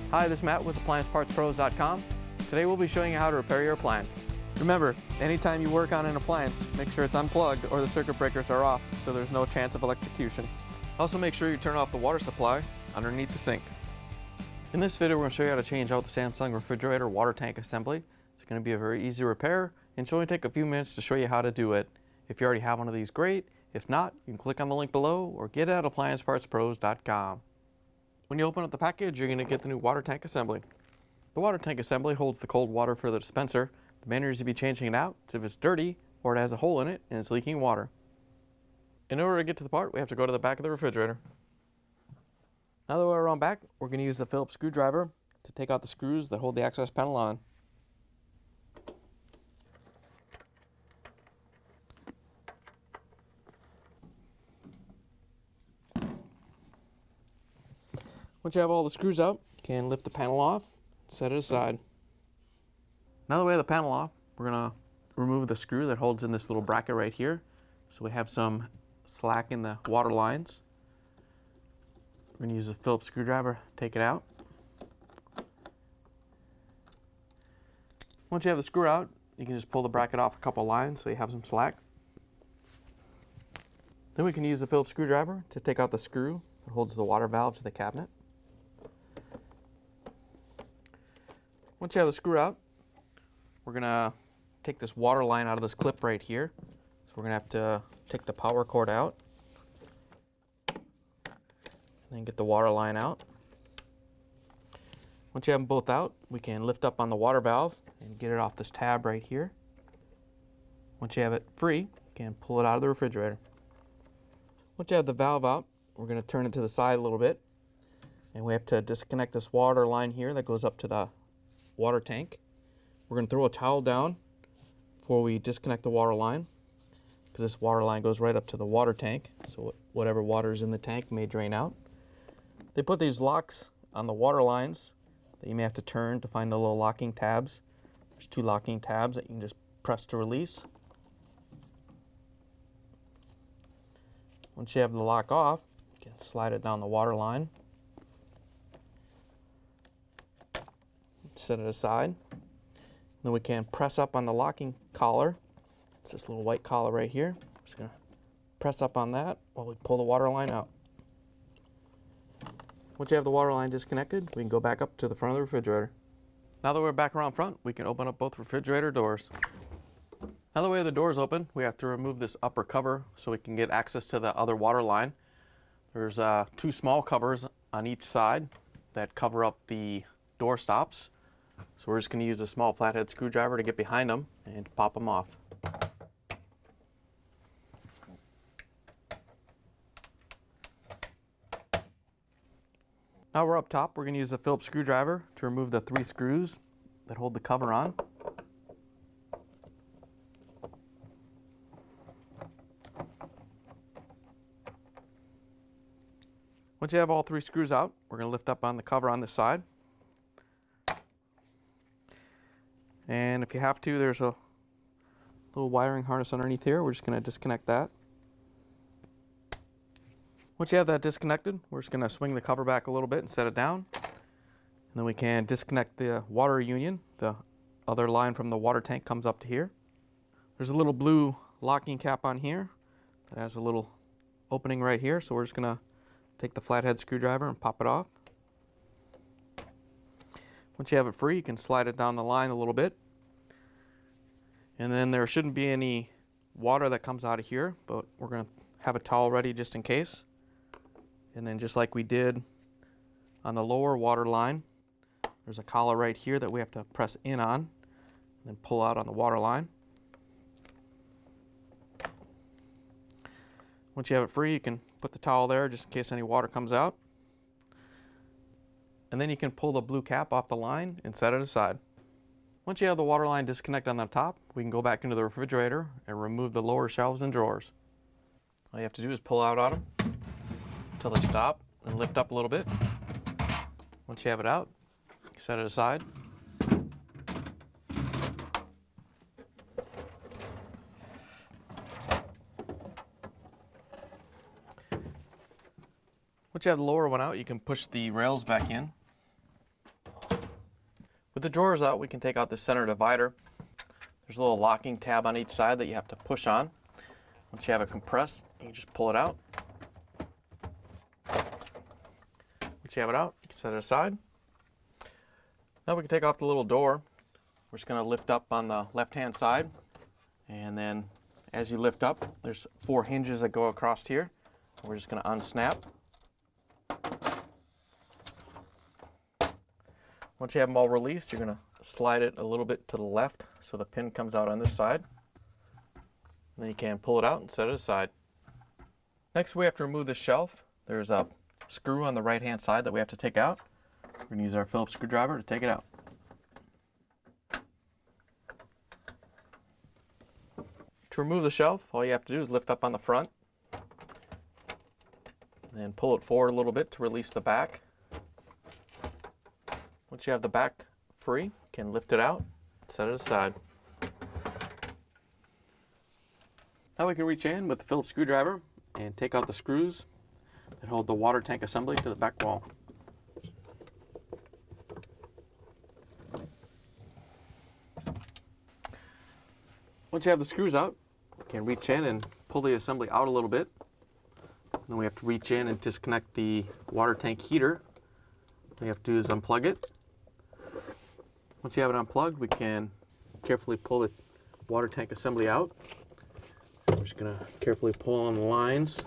Hi, this is Matt with AppliancePartsPros.com. Today we'll be showing you how to repair your appliance. Remember, anytime you work on an appliance, make sure it's unplugged or the circuit breakers are off so there's no chance of electrocution. Also make sure you turn off the water supply underneath the sink. In this video we're going to show you how to change out the Samsung refrigerator water tank assembly. It's going to be a very easy repair and should only take a few minutes to show you how to do it. If you already have one of these, great. If not, you can click on the link below or get it at AppliancePartsPros.com. When you open up the package, you're going to get the new water tank assembly. The water tank assembly holds the cold water for the dispenser. The main reason to be changing it out is if it's dirty or it has a hole in it and it's leaking water. In order to get to the part, we have to go to the back of the refrigerator. Now that we're around back, we're going to use the Phillips screwdriver to take out the screws that hold the access panel on. Once you have all the screws out, you can lift the panel off and set it aside. Now that we have the panel off, we're going to remove the screw that holds in this little bracket right here. So we have some slack in the water lines. We're going to use the Phillips screwdriver to take it out. Once you have the screw out, you can just pull the bracket off a couple lines so you have some slack. Then we can use the Phillips screwdriver to take out the screw that holds the water valve to the cabinet. Once you have the screw out, we're going to take this water line out of this clip right here. So we're going to have to take the power cord out and then get the water line out. Once you have them both out, we can lift up on the water valve and get it off this tab right here. Once you have it free, you can pull it out of the refrigerator. Once you have the valve out, we're going to turn it to the side a little bit, and we have to disconnect this water line here that goes up to the water tank. We're going to throw a towel down before we disconnect the water line, because this water line goes right up to the water tank, so whatever water is in the tank may drain out. They put these locks on the water lines that you may have to turn to find the little locking tabs. There's two locking tabs that you can just press to release. Once you have the lock off, you can slide it down the water line. Set it aside. Then we can press up on the locking collar. It's this little white collar right here. Just going to press up on that while we pull the water line out. Once you have the water line disconnected, we can go back up to the front of the refrigerator. Now that we're back around front, we can open up both refrigerator doors. Now that we have the doors open, we have to remove this upper cover so we can get access to the other water line. There's two small covers on each side that cover up the door stops. So we're just going to use a small flathead screwdriver to get behind them and pop them off. Now we're up top, we're going to use a Phillips screwdriver to remove the 3 screws that hold the cover on. Once you have all 3 screws out, we're going to lift up on the cover on this side. And if you have to, there's a little wiring harness underneath here. We're just going to disconnect that. Once you have that disconnected, we're just going to swing the cover back a little bit and set it down. And then we can disconnect the water union. The other line from the water tank comes up to here. There's a little blue locking cap on here that has a little opening right here. So we're just going to take the flathead screwdriver and pop it off. Once you have it free, you can slide it down the line a little bit. And then there shouldn't be any water that comes out of here, but we're going to have a towel ready just in case. And then just like we did on the lower water line, there's a collar right here that we have to press in on and then pull out on the water line. Once you have it free, you can put the towel there just in case any water comes out. And then you can pull the blue cap off the line and set it aside. Once you have the water line disconnected on the top, we can go back into the refrigerator and remove the lower shelves and drawers. All you have to do is pull out on them until they stop and lift up a little bit. Once you have it out, set it aside. Once you have the lower one out, you can push the rails back in. the drawers out, we can take out the center divider. There's a little locking tab on each side that you have to push on. Once you have it compressed, you can just pull it out. Once you have it out, you can set it aside. Now we can take off the little door. We're just going to lift up on the left-hand side, and then as you lift up, there's 4 hinges that go across here. We're just going to unsnap. Once you have them all released, you're going to slide it a little bit to the left so the pin comes out on this side. And then you can pull it out and set it aside. Next, we have to remove the shelf. There's a screw on the right-hand side that we have to take out. We're going to use our Phillips screwdriver to take it out. To remove the shelf, all you have to do is lift up on the front and then pull it forward a little bit to release the back. Once you have the back free, you can lift it out, set it aside. Now we can reach in with the Phillips screwdriver and take out the screws that hold the water tank assembly to the back wall. Once you have the screws out, you can reach in and pull the assembly out a little bit. Then we have to reach in and disconnect the water tank heater. What we have to do is unplug it. Once you have it unplugged, we can carefully pull the water tank assembly out. We're just going to carefully pull on the lines.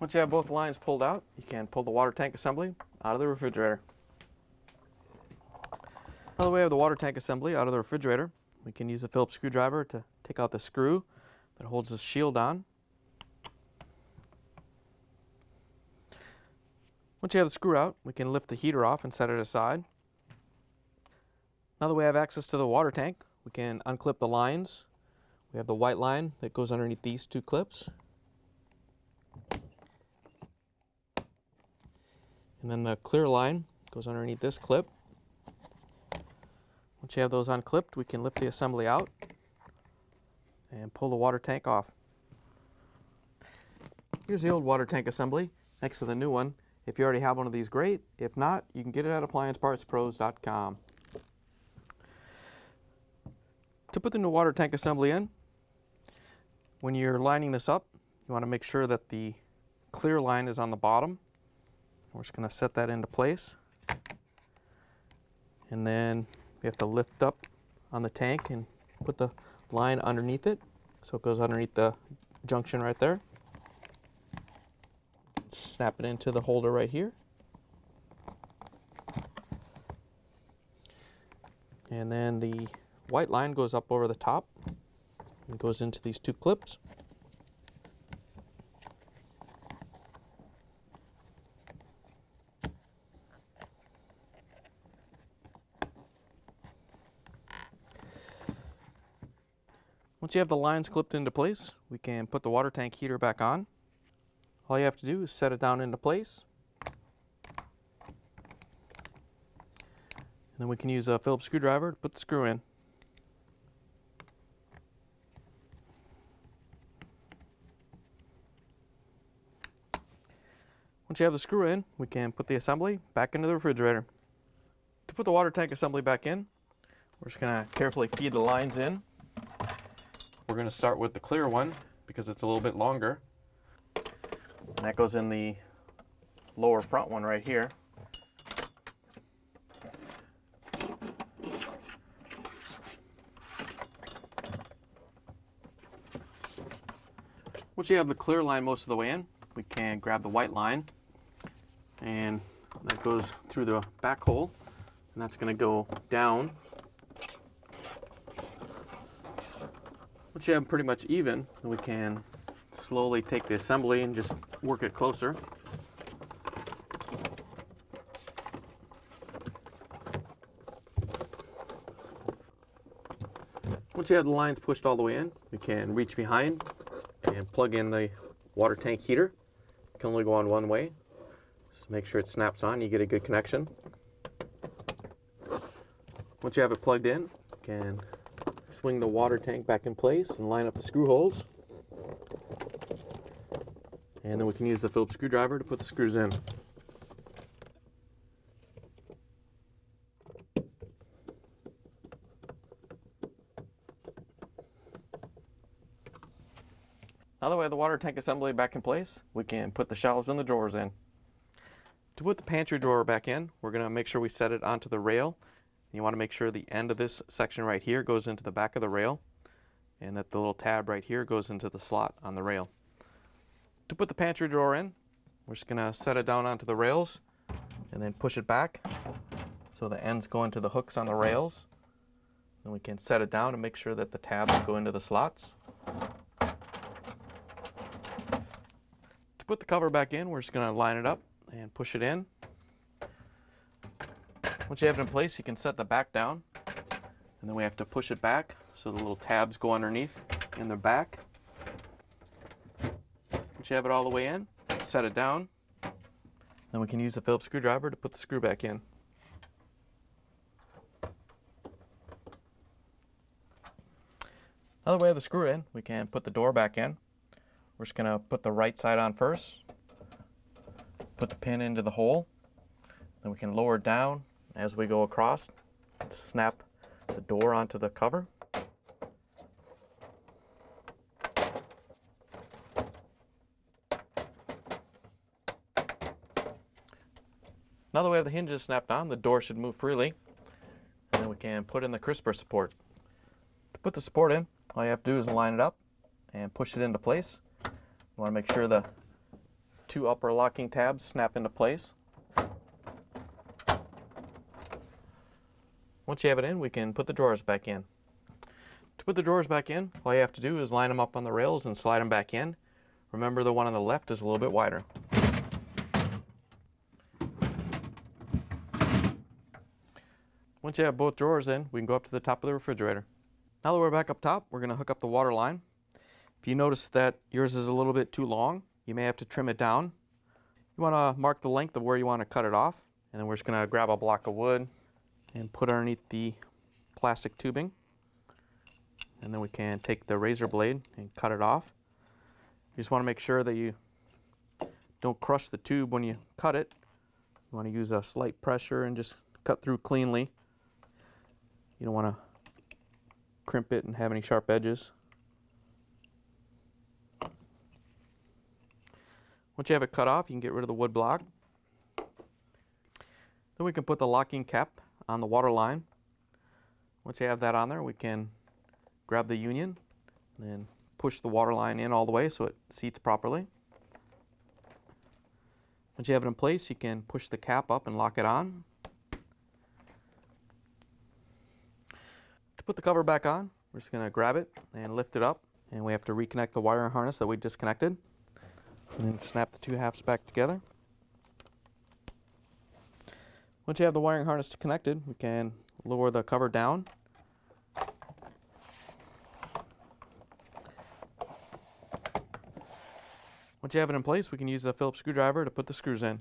Once you have both lines pulled out, you can pull the water tank assembly out of the refrigerator. Now that we have the water tank assembly out of the refrigerator, we can use a Phillips screwdriver to take out the screw that holds the shield on. Once you have the screw out, we can lift the heater off and set it aside. Now that we have access to the water tank, we can unclip the lines. We have the white line that goes underneath these 2 clips. And then the clear line goes underneath this clip. Once you have those unclipped, we can lift the assembly out and pull the water tank off. Here's the old water tank assembly next to the new one. If you already have one of these, great. If not, you can get it at appliancepartspros.com. To put the new water tank assembly in, when you're lining this up, you want to make sure that the clear line is on the bottom. We're just going to set that into place. And then we have to lift up on the tank and put the line underneath it. So it goes underneath the junction right there. Snap it into the holder right here. And then the white line goes up over the top and goes into these 2 clips. Once you have the lines clipped into place, we can put the water tank heater back on. All you have to do is set it down into place. And then we can use a Phillips screwdriver to put the screw in. Once you have the screw in, we can put the assembly back into the refrigerator. To put the water tank assembly back in, we're just going to carefully feed the lines in. We're going to start with the clear one because it's a little bit longer. And that goes in the lower front one right here. Once you have the clear line most of the way in, we can grab the white line, and that goes through the back hole, and that's going to go down. Once you have them pretty much even, we can slowly take the assembly and just work it closer. Once you have the lines pushed all the way in, we can reach behind and plug in the water tank heater. It can only go on one way. Just make sure it snaps on, you get a good connection. Once you have it plugged in, you can Swing the water tank back in place and line up the screw holes. And then we can use the Phillips screwdriver to put the screws in. Now that we have the water tank assembly back in place, we can put the shelves and the drawers in. To put the pantry drawer back in, we're going to make sure we set it onto the rail. You want to make sure the end of this section right here goes into the back of the rail, and that the little tab right here goes into the slot on the rail. To put the pantry drawer in, we're just going to set it down onto the rails and then push it back so the ends go into the hooks on the rails. Then we can set it down and make sure that the tabs go into the slots. To put the cover back in, we're just going to line it up and push it in. Once you have it in place, you can set the back down, and then we have to push it back so the little tabs go underneath in the back. Once you have it all the way in, set it down. Then we can use the Phillips screwdriver to put the screw back in. Now that we have the screw in, we can put the door back in. We're just going to put the right side on first, put the pin into the hole, then we can lower it down as we go across, snap the door onto the cover. Now that we have the hinges snapped on, the door should move freely, and then we can put in the crisper support. To put the support in, all you have to do is line it up and push it into place. You want to make sure the two upper locking tabs snap into place. Once you have it in, we can put the drawers back in. To put the drawers back in, all you have to do is line them up on the rails and slide them back in. Remember, the one on the left is a little bit wider. Once you have both drawers in, we can go up to the top of the refrigerator. Now that we're back up top, we're going to hook up the water line. If you notice that yours is a little bit too long, you may have to trim it down. You want to mark the length of where you want to cut it off, and then we're just going to grab a block of wood and put underneath the plastic tubing, and then we can take the razor blade and cut it off. You just want to make sure that you don't crush the tube when you cut it. You want to use a slight pressure and just cut through cleanly. You don't want to crimp it and have any sharp edges. Once you have it cut off, you can get rid of the wood block. Then we can put the locking cap on the water line. Once you have that on there, we can grab the union and then push the water line in all the way so it seats properly. Once you have it in place, you can push the cap up and lock it on. To put the cover back on, we're just going to grab it and lift it up, and we have to reconnect the wiring harness that we disconnected, and then snap the two halves back together. Once you have the wiring harness connected, we can lower the cover down. Once you have it in place, we can use the Phillips screwdriver to put the screws in.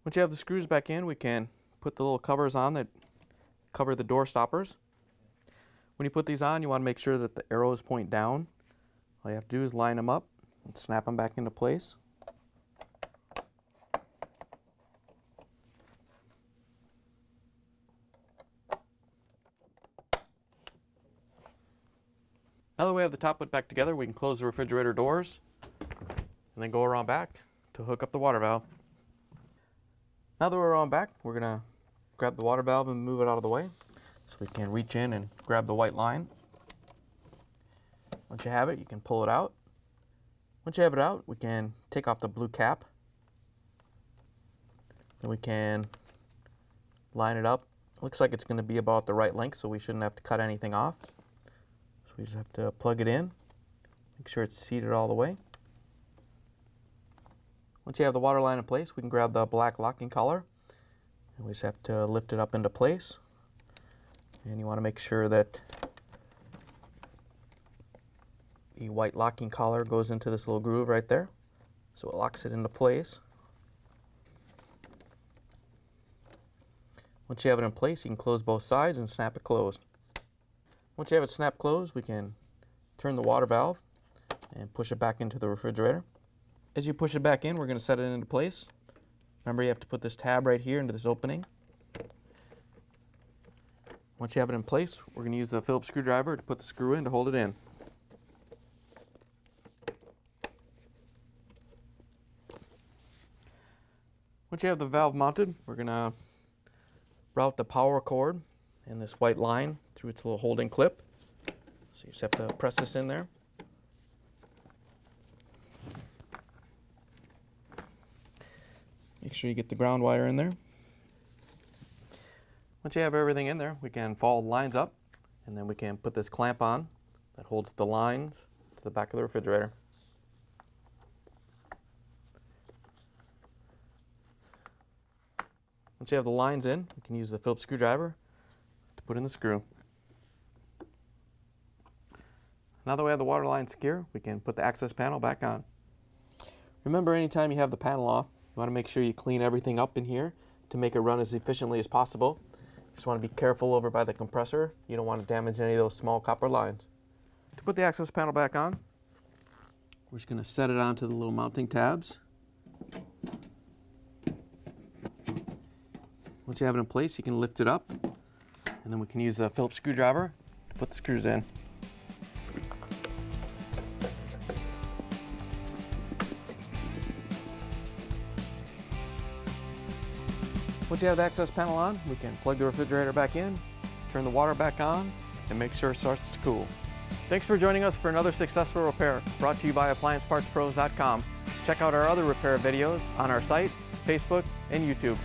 Once you have the screws back in, we can put the little covers on that cover the door stoppers. When you put these on, you want to make sure that the arrows point down. All you have to do is line them up and snap them back into place. Now that we have the top put back together, we can close the refrigerator doors and then go around back to hook up the water valve. Now that we're around back, we're going to grab the water valve and move it out of the way so we can reach in and grab the white line. Once you have it, you can pull it out. Once you have it out, we can take off the blue cap. Then we can line it up. It looks like it's going to be about the right length, so we shouldn't have to cut anything off. So we just have to plug it in, make sure it's seated all the way. Once you have the water line in place, we can grab the black locking collar, and we just have to lift it up into place. And you want to make sure that the white locking collar goes into this little groove right there, so it locks it into place. Once you have it in place, you can close both sides and snap it closed. Once you have it snapped closed, we can turn the water valve and push it back into the refrigerator. As you push it back in, we're going to set it into place. Remember, you have to put this tab right here into this opening. Once you have it in place, we're going to use the Phillips screwdriver to put the screw in to hold it in. Once you have the valve mounted, we're going to route the power cord in this white line through its little holding clip. So you just have to press this in there. Make sure you get the ground wire in there. Once you have everything in there, we can follow the lines up, and then we can put this clamp on that holds the lines to the back of the refrigerator. Once you have the lines in, you can use the Phillips screwdriver to put in the screw. Now that we have the water line secure, we can put the access panel back on. Remember, anytime you have the panel off, you want to make sure you clean everything up in here to make it run as efficiently as possible. You just want to be careful over by the compressor. You don't want to damage any of those small copper lines. To put the access panel back on, we're just going to set it onto the little mounting tabs. Once you have it in place, you can lift it up, and then we can use the Phillips screwdriver to put the screws in. Once you have the access panel on, we can plug the refrigerator back in, turn the water back on, and make sure it starts to cool. Thanks for joining us for another successful repair brought to you by AppliancePartsPros.com. Check out our other repair videos on our site, Facebook, and YouTube.